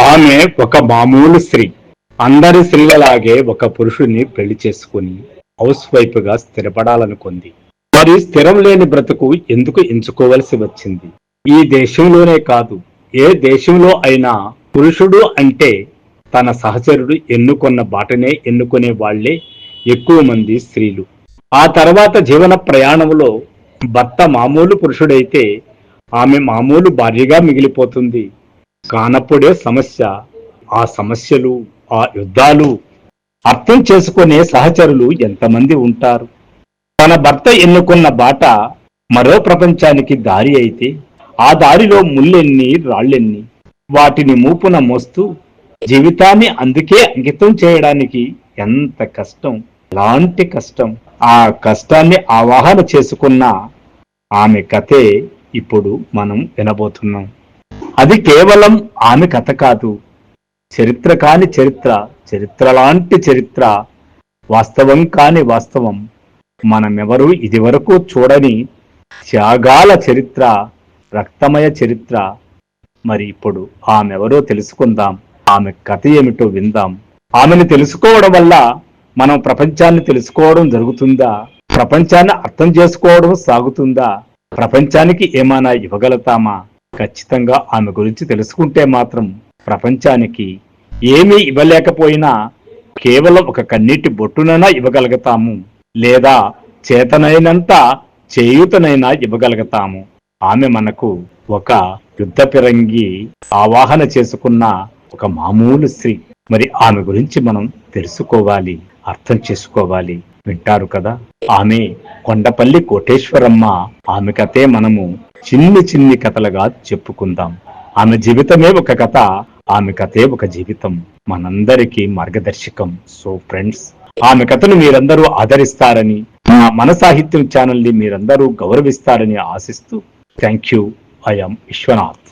ఆమె ఒక మామూలు స్త్రీ. అందరి స్త్రీలలాగే ఒక పురుషుని పెళ్లి చేసుకుని హౌస్ వైఫ్ గా స్థిరపడాలనుకుంది. మరి స్థిరం లేని బ్రతుకు ఎందుకు ఎంచుకోవలసి వచ్చింది? ఈ దేశంలోనే కాదు, ఏ దేశంలో అయినా పురుషుడు అంటే తన సహచరుడు ఎన్నుకున్న బాటనే ఎన్నుకునే వాళ్లే ఎక్కువ మంది స్త్రీలు. ఆ తర్వాత జీవన ప్రయాణంలో భర్త మామూలు పురుషుడైతే ఆమె మామూలు భార్యగా మిగిలిపోతుంది. కానప్పుడే సమస్య, ఆ సమస్యలు, ఆ యుద్ధాలు అర్థం చేసుకునే సహచరులు ఎంతమంది ఉంటారు? తన భర్త ఎన్నుకున్న బాట మరో ప్రపంచానికి దారి అయితే ఆ దారిలో ముళ్ళెన్ని రాళ్ళెన్ని, వాటిని మూపున మోస్తూ జీవితాన్ని అందుకే అంకితం చేయడానికి ఎంత కష్టం, ఎలాంటి కష్టం. ఆ కష్టాన్ని ఆవాహన చేసుకున్న ఆమె కథే ఇప్పుడు మనం వినబోతున్నాం. అది కేవలం ఆమె కథ కాదు, చరిత్ర కాని చరిత్ర, చరిత్ర లాంటి చరిత్ర, వాస్తవం కాని వాస్తవం, మనమెవరూ ఇదివరకు చూడని త్యాగాల చరిత్ర, రక్తమయ చరిత్ర. మరి ఇప్పుడు ఆమెవరో తెలుసుకుందాం, ఆమె కథ ఏమిటో విందాం. ఆమెను తెలుసుకోవడం వల్ల మనం ప్రపంచాన్ని తెలుసుకోవడం జరుగుతుందా? ప్రపంచాన్ని అర్థం చేసుకోవడం సాగుతుందా? ప్రపంచానికి ఏమైనా ఇవ్వగలుగుతామా? ఖచ్చితంగా ఆమె గురించి తెలుసుకుంటే మాత్రం ప్రపంచానికి ఏమీ ఇవ్వలేకపోయినా కేవలం ఒక కన్నీటి బొట్టునైనా ఇవ్వగలుగుతాము, లేదా చేతనైనంత చేయూతనైనా ఇవ్వగలుగుతాము. ఆమె మనకు ఒక యుద్ధ పిరంగి ఆవాహన చేసుకున్న ఒక మామూలు స్త్రీ. మరి ఆమె గురించి మనం తెలుసుకోవాలి, అర్థం చేసుకోవాలి. వింటారు కదా, ఆమె కొండపల్లి కోటేశ్వరమ్మ. ఆమె కథే మనము చిన్ని చిన్ని కథలుగా చెప్పుకుందాం. ఆమె జీవితమే ఒక కథ, ఆమె కథే ఒక జీవితం, మనందరికీ మార్గదర్శకం. సో ఫ్రెండ్స్, ఆమె కథను మీరందరూ ఆదరిస్తారని, మన సాహిత్యం ఛానల్ ని మీరందరూ గౌరవిస్తారని ఆశిస్తూ, thank you. I am Vishwanath.